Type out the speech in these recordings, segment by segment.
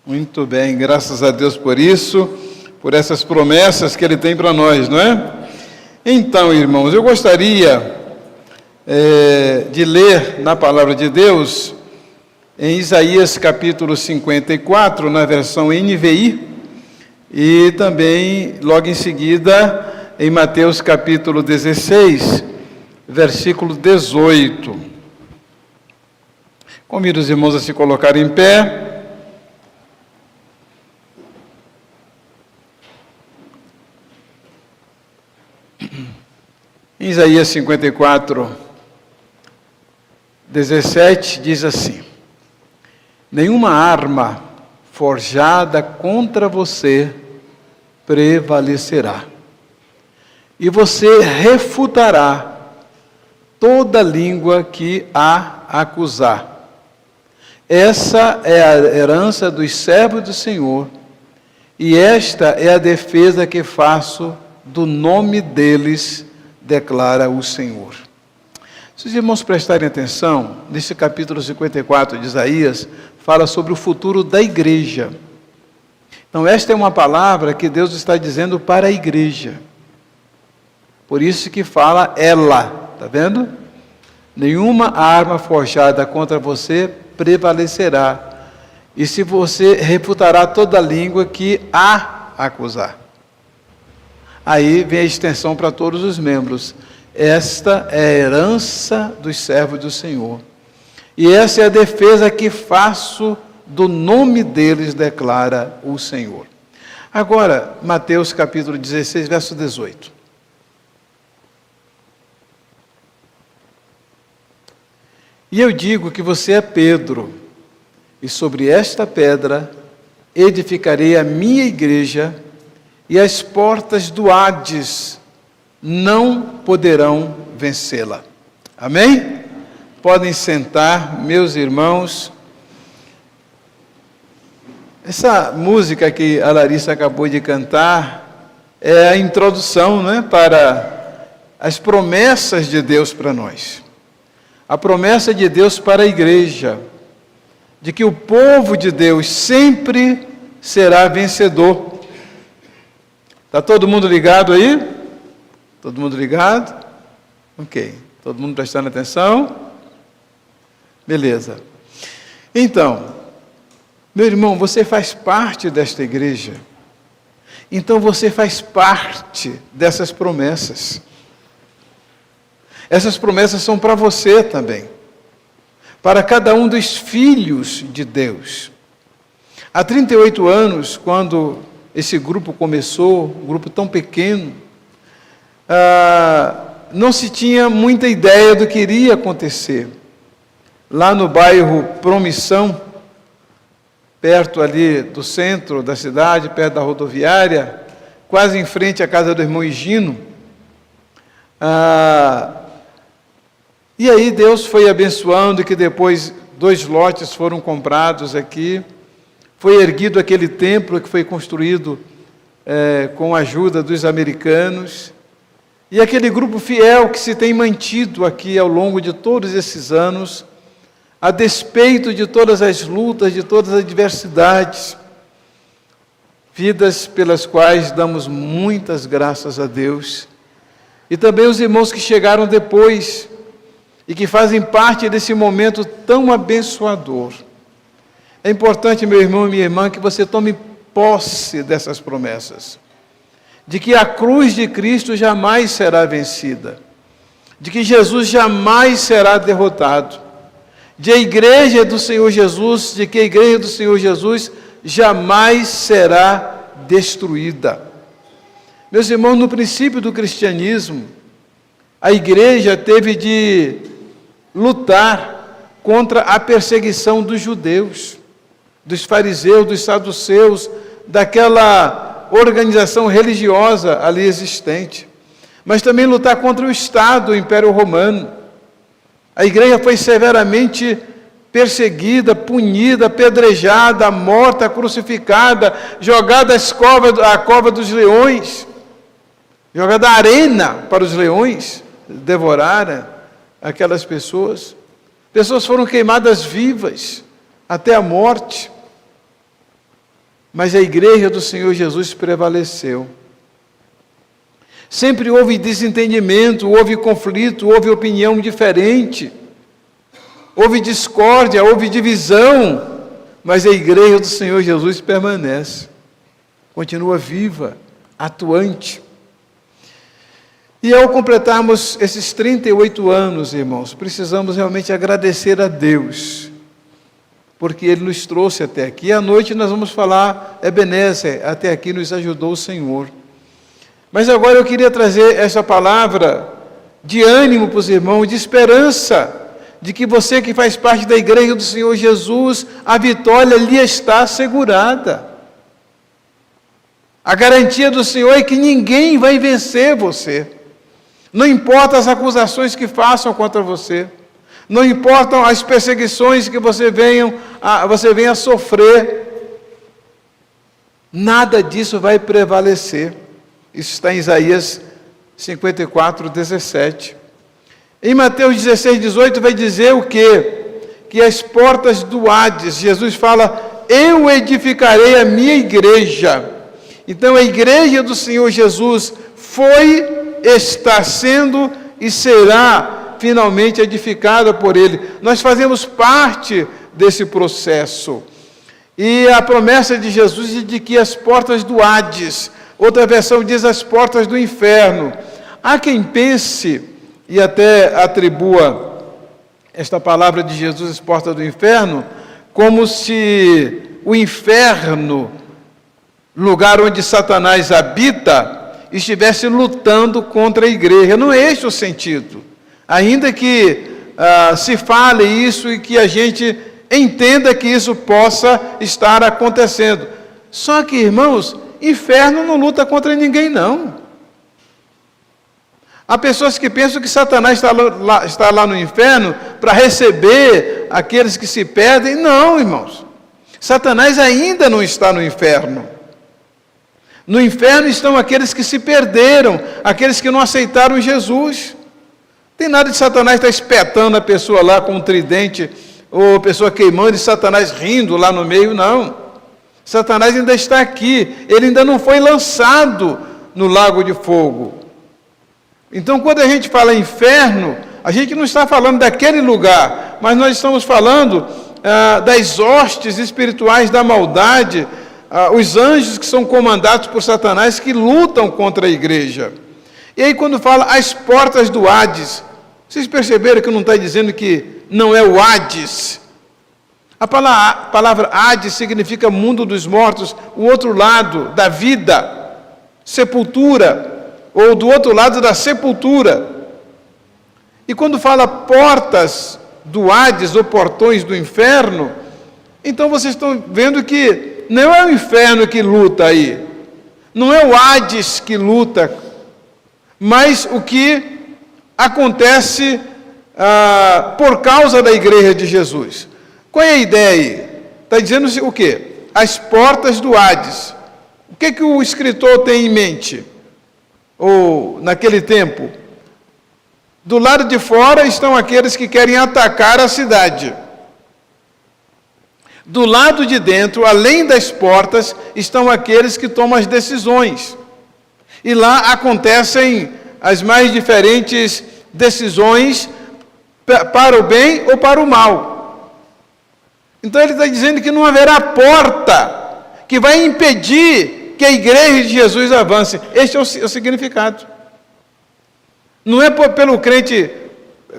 Muito bem, graças a Deus por isso, por essas promessas que Ele tem para nós, não é? Então, irmãos, eu gostaria de ler na Palavra de Deus, em Isaías capítulo 54, na versão NVI, e também, logo em seguida, em Mateus capítulo 16, versículo 18. Convido os irmãos a se colocarem em pé. Em Isaías 54, 17, diz assim: nenhuma arma forjada contra você prevalecerá, e você refutará toda língua que a acusar. Essa é a herança dos servos do Senhor, e esta é a defesa que faço do nome deles, declara o Senhor. Se os irmãos prestarem atenção, nesse capítulo 54 de Isaías, fala sobre o futuro da igreja. Então, esta é uma palavra que Deus está dizendo para a igreja. Por isso que fala ela, está vendo? Nenhuma arma forjada contra você prevalecerá, e se você refutará toda língua que a acusar. Aí vem a extensão para todos os membros. Esta é a herança dos servos do Senhor. E essa é a defesa que faço do nome deles, declara o Senhor. Agora, Mateus capítulo 16, verso 18. E eu digo que você é Pedro, e sobre esta pedra edificarei a minha igreja, e as portas do Hades não poderão vencê-la. Amém? Podem sentar, meus irmãos. Essa música que a Larissa acabou de cantar é a introdução, né, para as promessas de Deus para nós. A promessa de Deus para a igreja, de que o povo de Deus sempre será vencedor. Está todo mundo ligado aí? Todo mundo ligado? Ok. Todo mundo prestando atenção? Beleza. Então, meu irmão, você faz parte desta igreja. Então você faz parte dessas promessas. Essas promessas são para você também. Para cada um dos filhos de Deus. Há 38 anos, quando esse grupo começou, um grupo tão pequeno, não se tinha muita ideia do que iria acontecer. Lá no bairro Promissão, perto ali do centro da cidade, perto da rodoviária, quase em frente à casa do irmão Higino, e aí Deus foi abençoando, que depois 2 lotes foram comprados aqui. Foi erguido aquele templo que foi construído com a ajuda dos americanos. E aquele grupo fiel que se tem mantido aqui ao longo de todos esses anos, a despeito de todas as lutas, de todas as adversidades, vidas pelas quais damos muitas graças a Deus. E também os irmãos que chegaram depois e que fazem parte desse momento tão abençoador. É importante, meu irmão e minha irmã, que você tome posse dessas promessas. De que a cruz de Cristo jamais será vencida. De que Jesus jamais será derrotado. De que a igreja do Senhor Jesus jamais será destruída. Meus irmãos, no princípio do cristianismo, a igreja teve de lutar contra a perseguição dos judeus, dos fariseus, dos saduceus, daquela organização religiosa ali existente, mas também lutar contra o Estado, o Império Romano. A igreja foi severamente perseguida, punida, apedrejada, morta, crucificada, jogada à cova dos leões, jogada à arena para os leões devorarem aquelas pessoas. Pessoas foram queimadas vivas até a morte. mas a igreja do Senhor Jesus prevaleceu. Sempre houve desentendimento, houve conflito, houve opinião diferente, houve discórdia, houve divisão, mas a igreja do Senhor Jesus permanece, continua viva, atuante. E ao completarmos esses 38 anos, irmãos, precisamos realmente agradecer a Deus, porque Ele nos trouxe até aqui. E à noite nós vamos falar, Ebenezer, até aqui nos ajudou o Senhor. Mas agora eu queria trazer essa palavra de ânimo para os irmãos, de esperança, de que você que faz parte da igreja do Senhor Jesus, a vitória lhe está assegurada. A garantia do Senhor é que ninguém vai vencer você. Não importa as acusações que façam contra você, não importam as perseguições que você venha a sofrer, nada disso vai prevalecer. Isso está em Isaías 54, 17. Em Mateus 16, 18 vai dizer o quê? Que as portas do Hades, Jesus fala, eu edificarei a minha igreja. Então a igreja do Senhor Jesus foi, está sendo e será finalmente edificada por Ele. Nós fazemos parte desse processo. E a promessa de Jesus é de que as portas do Hades, outra versão diz as portas do inferno. Há quem pense, e até atribua esta palavra de Jesus, as portas do inferno, como se o inferno, lugar onde Satanás habita, estivesse lutando contra a igreja. Não é esse o sentido. Ainda que se fale isso e que a gente entenda que isso possa estar acontecendo. Só que, irmãos, inferno não luta contra ninguém, não. Há pessoas que pensam que Satanás está lá no inferno para receber aqueles que se perdem. Não, irmãos. Satanás ainda não está no inferno. No inferno estão aqueles que se perderam, aqueles que não aceitaram Jesus. Não tem nada de Satanás estar espetando a pessoa lá com um tridente, ou a pessoa queimando e Satanás rindo lá no meio, não. Satanás ainda está aqui, ele ainda não foi lançado no lago de fogo. Então, quando a gente fala inferno, a gente não está falando daquele lugar, mas nós estamos falando das hostes espirituais da maldade, os anjos que são comandados por Satanás, que lutam contra a igreja. E aí quando fala as portas do Hades, vocês perceberam que não está dizendo que não é o Hades? A palavra Hades significa mundo dos mortos, o outro lado da vida, sepultura, ou do outro lado da sepultura. E quando fala portas do Hades, ou portões do inferno, então vocês estão vendo que não é o inferno que luta aí, não é o Hades que luta, mas o que acontece por causa da igreja de Jesus. Qual é a ideia aí? Está dizendo o quê? As portas do Hades. O que o escritor tem em mente? Ou naquele tempo? Do lado de fora estão aqueles que querem atacar a cidade. Do lado de dentro, além das portas, estão aqueles que tomam as decisões. E lá acontecem as mais diferentes decisões para o bem ou para o mal. Então ele está dizendo que não haverá porta que vai impedir que a igreja de Jesus avance. Este é o significado. Não é pelo crente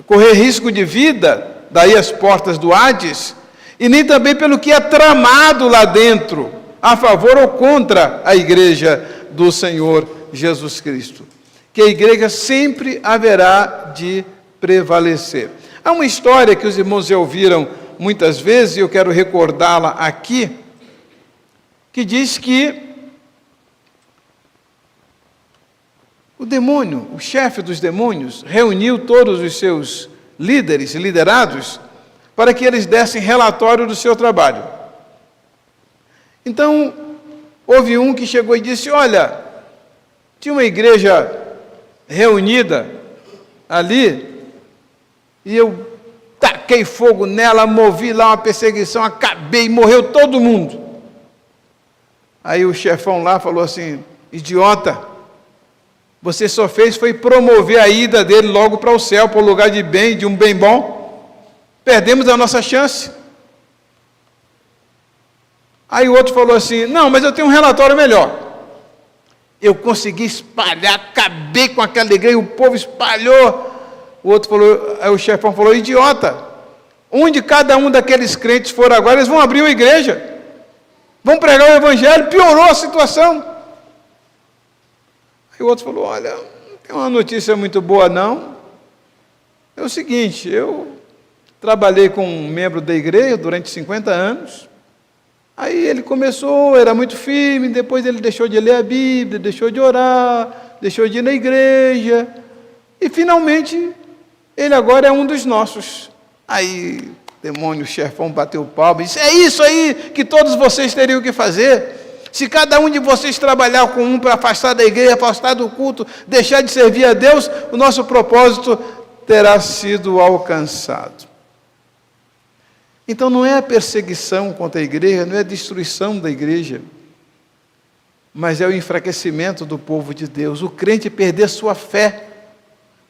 correr risco de vida, daí as portas do Hades, e nem também pelo que é tramado lá dentro, a favor ou contra a igreja do Senhor Jesus Cristo. Que a igreja sempre haverá de prevalecer. Há uma história que os irmãos já ouviram muitas vezes, e eu quero recordá-la aqui, que diz que o demônio, o chefe dos demônios, reuniu todos os seus líderes e liderados para que eles dessem relatório do seu trabalho. Então, houve um que chegou e disse, olha, tinha uma igreja reunida ali, e eu taquei fogo nela, movi lá uma perseguição, acabei, morreu todo mundo. Aí o chefão lá falou assim: idiota, você só fez foi promover a ida dele logo para o céu, para o lugar de bem, de um bem bom. Perdemos a nossa chance. Aí o outro falou assim: não, mas eu tenho um relatório melhor. Eu consegui espalhar, acabei com aquela igreja, o povo espalhou. O outro falou, aí o chefão falou: idiota, onde cada um daqueles crentes for agora, eles vão abrir uma igreja, vão pregar o evangelho, piorou a situação. Aí o outro falou: olha, não tem uma notícia muito boa não. É o seguinte, eu trabalhei com um membro da igreja durante 50 anos, aí ele começou, era muito firme, depois ele deixou de ler a Bíblia, deixou de orar, deixou de ir na igreja, e finalmente ele agora é um dos nossos. Aí o demônio, o chefão bateu palma e disse: é isso aí que todos vocês teriam que fazer. Se cada um de vocês trabalhar com um para afastar da igreja, afastar do culto, deixar de servir a Deus, o nosso propósito terá sido alcançado. Então não é a perseguição contra a igreja, não é a destruição da igreja, mas é o enfraquecimento do povo de Deus, o crente perder sua fé,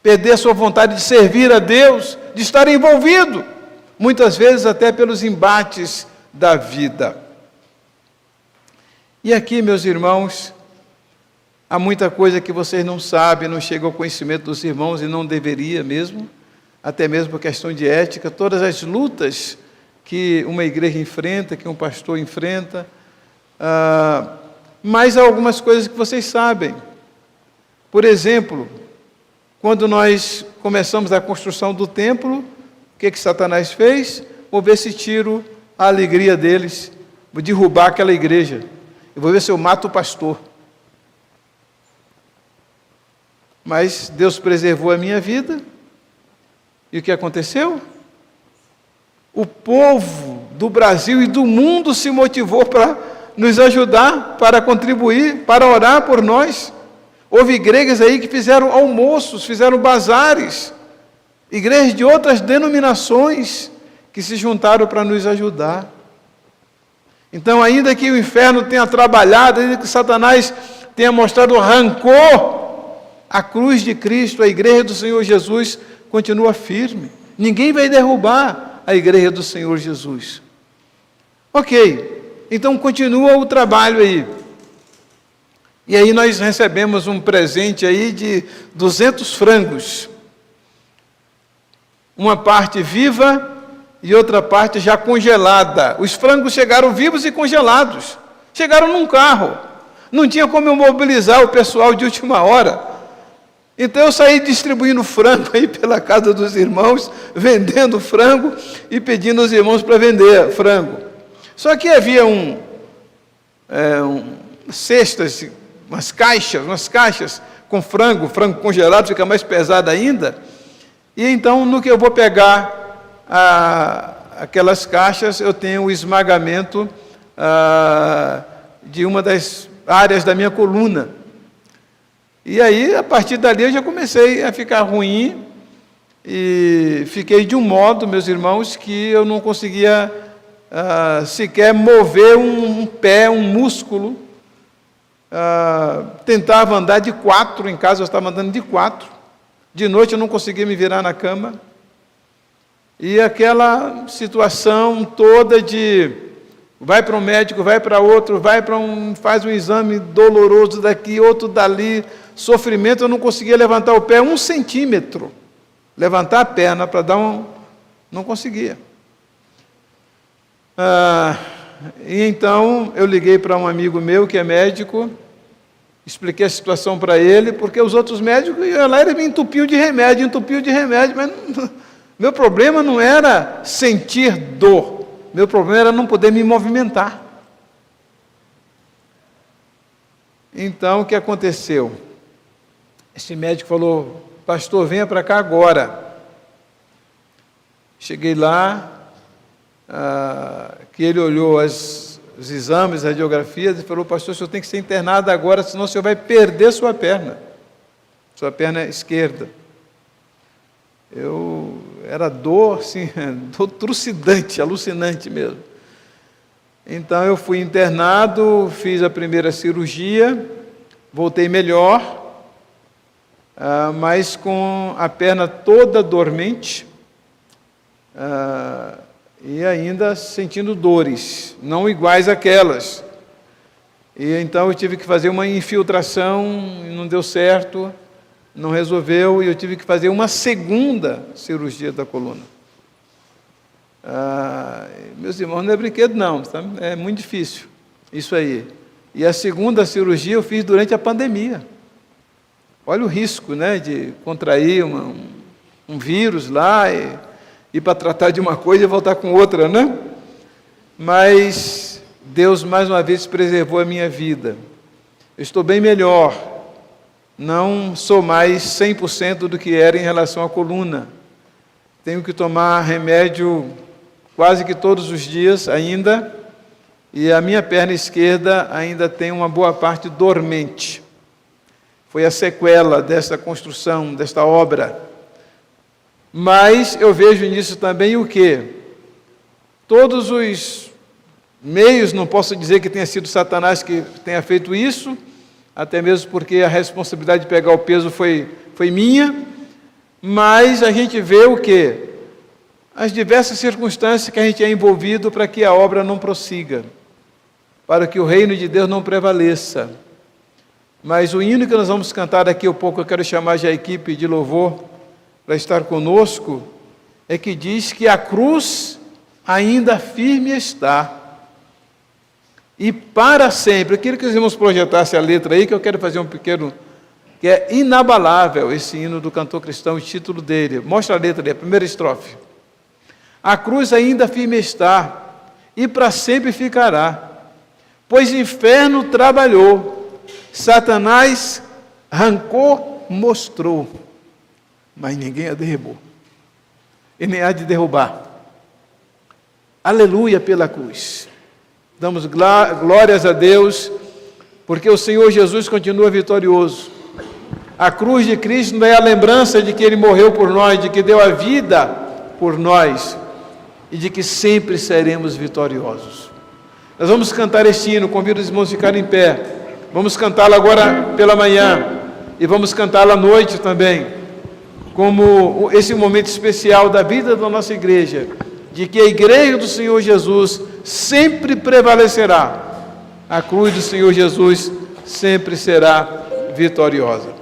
perder sua vontade de servir a Deus, de estar envolvido, muitas vezes até pelos embates da vida. E aqui, meus irmãos, há muita coisa que vocês não sabem, não chega ao conhecimento dos irmãos e não deveria mesmo, até mesmo por questão de ética, todas as lutas que uma igreja enfrenta, que um pastor enfrenta, mas há algumas coisas que vocês sabem. Por exemplo, quando nós começamos a construção do templo, o que Satanás fez? Vou ver se tiro a alegria deles, vou derrubar aquela igreja, eu vou ver se eu mato o pastor. Mas Deus preservou a minha vida, e o que aconteceu? O povo do Brasil e do mundo se motivou para nos ajudar, para contribuir, para orar por nós. Houve igrejas aí que fizeram almoços, fizeram bazares, igrejas de outras denominações que se juntaram para nos ajudar. Então, ainda que o inferno tenha trabalhado, ainda que Satanás tenha mostrado rancor, a cruz de Cristo, a igreja do Senhor Jesus, continua firme. Ninguém vai derrubar a igreja do Senhor Jesus. Ok, então continua o trabalho aí. E aí nós recebemos um presente aí de 200 frangos. Uma parte viva e outra parte já congelada. Os frangos chegaram vivos e congelados. Chegaram num carro. Não tinha como eu mobilizar o pessoal de última hora. Então eu saí distribuindo frango aí pela casa dos irmãos, vendendo frango e pedindo aos irmãos para vender frango. Só que havia cestas, umas caixas com frango congelado, fica mais pesado ainda. E então, no que eu vou pegar aquelas caixas, eu tenho o esmagamento de uma das áreas da minha coluna. E aí, a partir dali, eu já comecei a ficar ruim e fiquei de um modo, meus irmãos, que eu não conseguia sequer mover um pé, um músculo. Tentava andar de 4, em casa eu estava andando de 4. De noite eu não conseguia me virar na cama. E aquela situação toda de vai para um médico, vai para outro, faz um exame doloroso daqui, outro dali, sofrimento, eu não conseguia levantar o pé 1 centímetro, levantar a perna para dar não conseguia. E então eu liguei para um amigo meu que é médico, expliquei a situação para ele, porque os outros médicos iam lá, ele me entupiu de remédio, mas meu problema não era sentir dor, meu problema era não poder me movimentar. Então, o que aconteceu? Esse médico falou: pastor, venha para cá agora. Cheguei lá, que ele olhou os exames, as radiografias, e falou: pastor, o senhor tem que ser internado agora, senão o senhor vai perder sua perna esquerda. Era dor, assim, dor trucidante, alucinante mesmo. Então eu fui internado, fiz a primeira cirurgia, voltei melhor, mas com a perna toda dormente, e ainda sentindo dores, não iguais àquelas. E então eu tive que fazer uma infiltração, não deu certo, não resolveu, e eu tive que fazer uma segunda cirurgia da coluna. Meus irmãos, não é brinquedo não, tá? É muito difícil, isso aí. E a segunda cirurgia eu fiz durante a pandemia. Olha o risco, né, de contrair um vírus lá, e ir para tratar de uma coisa e voltar com outra, né? Mas Deus mais uma vez preservou a minha vida. Eu estou bem melhor, não sou mais 100% do que era em relação à coluna. Tenho que tomar remédio quase que todos os dias ainda, e a minha perna esquerda ainda tem uma boa parte dormente. Foi a sequela dessa construção, desta obra. Mas eu vejo nisso também o quê? Todos os meios, não posso dizer que tenha sido Satanás que tenha feito isso, até mesmo porque a responsabilidade de pegar o peso foi minha, mas a gente vê o quê? As diversas circunstâncias que a gente é envolvido para que a obra não prossiga, para que o reino de Deus não prevaleça. Mas o hino que nós vamos cantar daqui a pouco, eu quero chamar já a equipe de louvor para estar conosco, é que diz que a cruz ainda firme está, e para sempre. Eu queria que os irmãos projetassem a letra aí, que eu quero fazer um pequeno, que é inabalável esse hino do cantor cristão, o título dele. Mostra a letra ali, a primeira estrofe. A cruz ainda firme está, e para sempre ficará, pois o inferno trabalhou, Satanás arrancou, mostrou, mas ninguém a derrubou, e nem há de derrubar. Aleluia pela cruz. Damos glórias a Deus, porque o Senhor Jesus continua vitorioso. A cruz de Cristo não é a lembrança de que Ele morreu por nós, de que deu a vida por nós, e de que sempre seremos vitoriosos. Nós vamos cantar este hino, convido os irmãos a ficarem em pé. Vamos cantá-lo agora pela manhã, e vamos cantá-lo à noite também, como esse momento especial da vida da nossa igreja, de que a igreja do Senhor Jesus sempre prevalecerá. A cruz do Senhor Jesus sempre será vitoriosa.